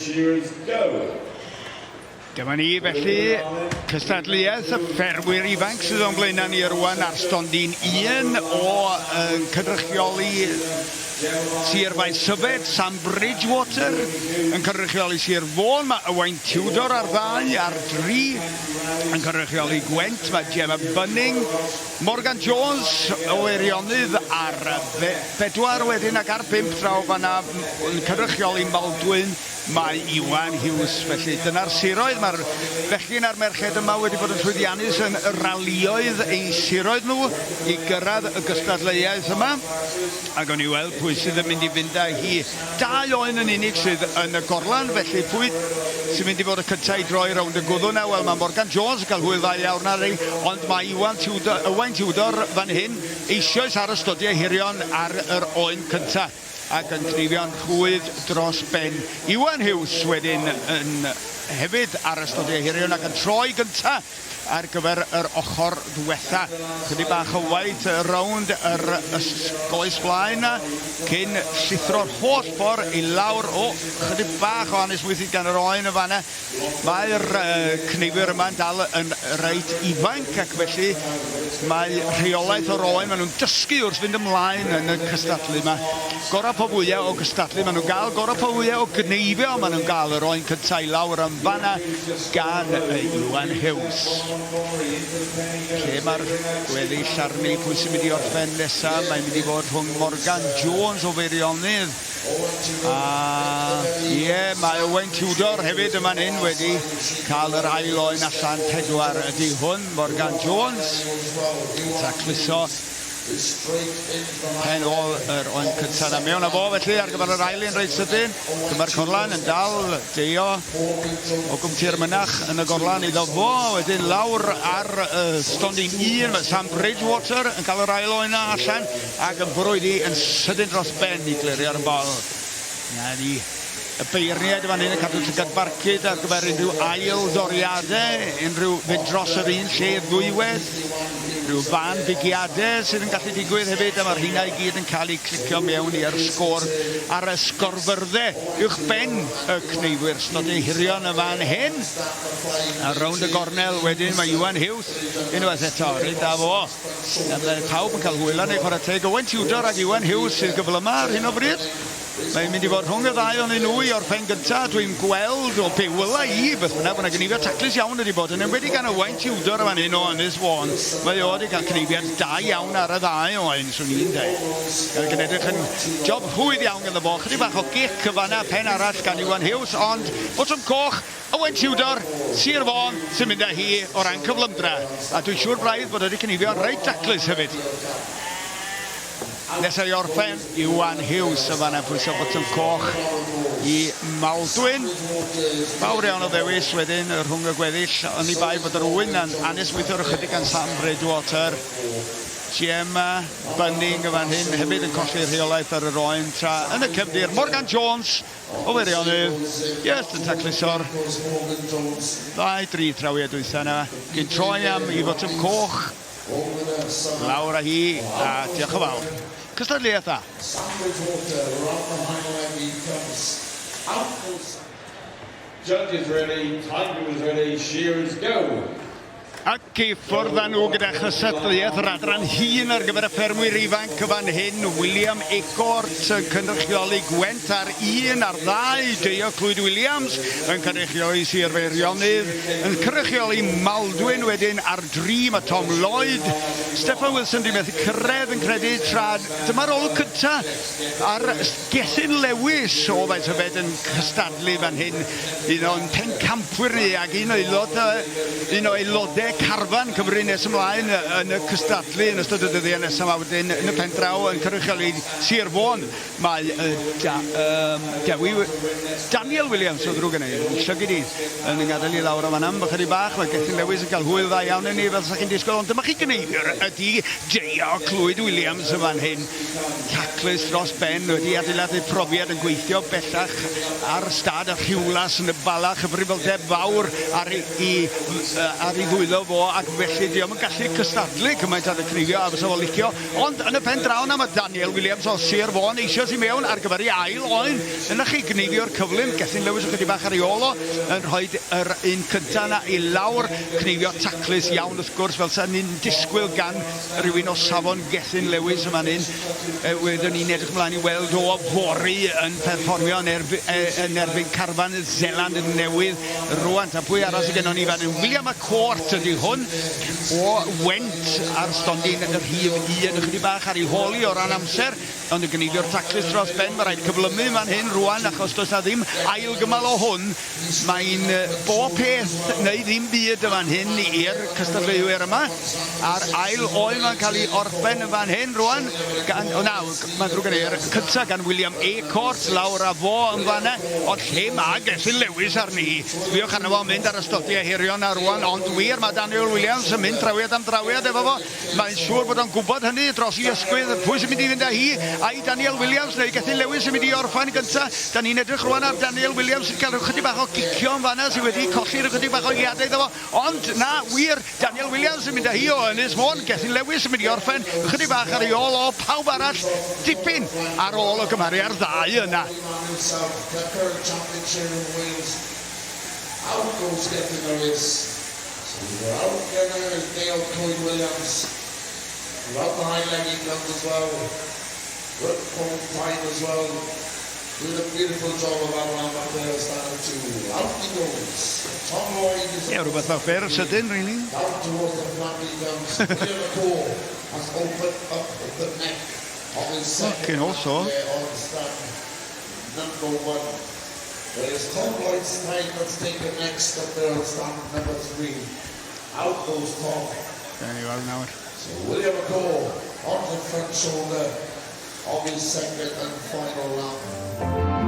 Shearers go. Dyma ni felly cystadleuaeth y ffermwyr ifanc sydd o'n blaenau ni rwan ar stondin 1 o cynrychioli Sir Faesyfed, Sam Bridgewater yn cynrychioli Sir Fôn, mae Owain Tudor ar 2 ar 3 yn cynrychioli Gwent, mae Gemma Bunning, Morgan Jones o Eirionydd ar 4 wedyn ac ar 5 draw fanna yn cynrychioli Maldwyn. Mae Iwan Hughes, felly dyna'r siroedd. Mae'r bechgyn a'r merched yma wedi bod yn llwyddiannus yn ralioedd eu siroedd nhw i gyrraedd y gystadleuaeth yma. Ac o'n i weld pwy sydd yn mynd i fynd â hi. 2 oen yn unig sydd yn y gorlan, felly pwy sy'n mynd i fod y cyntaf i droi rownd y gwddw na. Wel, mae Morgan Jones yn cael hwyl dda iawn ar ei, ond mae Owain Tudor fan hyn eisoes ar y stodiau hirion ar yr oen cyntaf ac yn Cneifio'n rhwydd dros ben. Iwan Hughes wedyn yn hefyd ar y stodiau hirion ac yn troi gyntaf ar gyfer yr ochr diwetha. Chydig bach o waith rownd yr goes blaen na cyn llithro'r holl ffordd i lawr. Chydig bach o anesmwythydd gan yr oen y fanna. Mae'r Cneifwyr yma'n dal yn reit ifanc ac felly mae rheolaeth o'r oen. Maen nhw'n dysgu wrth fynd ymlaen yn y cystadlu yma. Gorau po fwyau o gystadlu maen nhw'n gael, gorau po fwyau o Cneifio maen nhw'n gael yr oen cyntaf i lawr yn fanna gan Iwan Hughes. Lle mae'r gweddill arni pwy sy'n mynd i orffen nesaf. Mae'n mynd i fod rhwng Morgan Jones o Feirionydd mae Owain Tudor hefyd yma'n hyn wedi cael yr ail oen allan. 4 ydy hwn. Morgan Jones tacluso pen ôl yr oen cyntaf na mewn a fo felly ar gyfer yr ail un reit sydyn. Dyma'r corlan yn dal deio o gwmti'r mynach yn y gorlan iddo fo. Wedyn lawr ar stondin 1 mae Sam Bridgewater yn cael yr ail oen allan ac yn brwyddi yn sydyn dros ben i glirio'r bol. Na ni y beirniaid fan hyn yn cadw llygad ar gyfer unrhyw ail doriadau, unrhyw fynd dros yr un lle ddwywedd, rhyw fan bugiadau sydd yn gallu digwydd hefyd, a mae'r hynna i gyd yn cael ei clicio mewn i'r sgôr ar y sgorfyrddau uwch ben y Cneifwyr. Stodiau hirion y fan hyn. A rownd y gornel wedyn mae Iwan Hughes unwaith eto, rhaid da fo. Pawb yn cael hwyl neu chwarae teg. Owain Tudor ac Iwan Hughes sydd gyflyma ar hyn o bryd. Mae'n mynd i fod rhwng y 2 o'n nhw i orffen gyntaf. Dwi'n gweld o be wyla i beth bynnag bod yna Cneifio taclus iawn wedi bod yn enwedig gan Owain Tudor fan hyn o Ynys Fôn. Mae o wedi cael cneifiad da iawn ar y 2 oen, swn i'n dweud. Gan edrych yn job hwydd iawn gyda fo. Chydig bach o gic y fanna, pen arall gan Iwan Hughes, ond botwm coch Owain Tudor, Sir Fôn sy'n mynd â hi o ran cyflymdra. A dwi'n siŵr braidd bod wedi cneifio'n reit taclus hefyd. Nesaf i orffen, Iwan Hughes y fanna pwyso botwm coch i Maldwyn. Fawr iawn o ddewis wedyn rhwng y gweddill. O'n i bai bod yr wyn yn anesmwythwr ychydig gan Sam Bridgewater. Gemma Bunning y fan hyn hefyd yn colli'r rheolaeth ar yr oen tra yn y cefndir. Morgan Jones o Feirionydd. Yes, yn taclusor. 2-3 trawiad dwytha yna. Gyn troi am i botwm coch. Lawr â hi a diolch yn fawr. Cystadleuaeth dda. Judges ready, timer is ready, shearers go. Ac i ffwrdd â nhw gyda chystadleuaeth yr adran hun ar gyfer y ffermwyr ifanc fan hyn. William Eckort yn cynrychioli Gwent ar 1 ar 2. Deio Clwyd Williams yn cynrychioli Sir Feirionydd. Yn cynrychioli Maldwyn wedyn ar 3 mae Tom Lloyd. Steffan Wilson di methu cyrraedd yn credu tra. Dyma'r olwg cyntaf ar Gethin Lewis o Faesyfed yn cystadlu fan hyn. Un o'n pencampwyr ni ac un o aelodau carfan Cymru nes ymlaen yn y cystadlu yn ystod y dyddiau nesaf yma wedyn yn y pen draw yn cynrychioli Sir Fôn. Mae Daniel Williams o ddrwg yn ei llygyd i yn yngadael i lawr o fan am chydig bach. Mae Gethin Lewis yn cael hwyl dda iawn yn ni fel sa'ch chi'n disgwyl, ond dyma chi Cneifwyr ydy Deio Clwyd Williams yn fan hyn. Taclus dros ben wedi adeiladu profiad yn gweithio bellach ar stad y Rhiwlas yn y Balach, y fryfoldeb fawr ar ei ddwylo iddo fo, ac felly diolch yn gallu cystadlu cymaint ar y Cneifio a fysa fo licio. Ond yn y pen draw na mae Daniel Williams o Sir Fôn eisoes i mewn ar gyfer ei ail oen. Yna chi Cneifio'r cyflym, Gethin Lewis yn chydig bach ar ei olo, yn rhoi yr un cyntaf na i lawr. Cneifio taclus iawn wrth gwrs, fel sa'n ni'n disgwyl gan rhywun o safon Gethin Lewis yma hyn. Wedyn ni'n edrych ymlaen i weld o fori yn perfformio yn erbyn carfan Zeland yn newydd rwan. Ta pwy aros y gennym ni fan hyn? William McCourt ydy hwn o Went ar stondin yr rhif 1 ychydig bach ar ei holi o ran amser, ond y Cneifio'r taclus dros ben. Mae rhaid cyflymu fan hyn rwan achos does na ddim ail gymal o hwn. Mae'n bob peth neu ddim byd y fan hyn i'r cystadleuwyr yma. A'r ail oen mae'n cael ei orffen y fan hyn rwan. Mae'n drwy gynnu'r cyntaf gan William Court lawr a fo yn fanna. Ond lle mae Gethin Lewis arni. Fiwch arno fo'n mynd ar y stodiau hirion ar rwan, ond wir mae Daniel Williams yn mynd drawiad am drawiad efo fo. Mae'n siŵr bod o'n gwybod hynny dros i ysgwydd. Pwy sy'n mynd i fynd â hi? Ai Daniel Williams neu Gethin Lewis sy'n mynd i orffen gyntaf? Da ni'n edrych rwan ar Daniel Williams sy'n cael rhyw chydig bach o gicio yn fanna sydd wedi colli'r chydig bach o iadau iddo fo. Ond na, wir, Daniel Williams sy'n mynd â hi o Ynys Môn. Gethin Lewis sy'n mynd i orffen chydig bach ar ei ôl o pawb arall dipyn ar ôl o gymaru ar ddau yna. Out goes Gethin Lewis. So we're out there is Dale Coyne Williams. We're out behind leg England as well. Good home time as well. Doing a beautiful job of our round up there, standing to out he goes. Tom Lloyd is Rhywbeth fel fair sydyn, really. down towards the flat Williams. William McCourt has opened up the neck of his second also. on stand number 1. There's Tom Lloyd's time that's taken next up there on stand number 3. Out goes Tom. Very well now. So William McCourt on the front shoulder of his second and final round.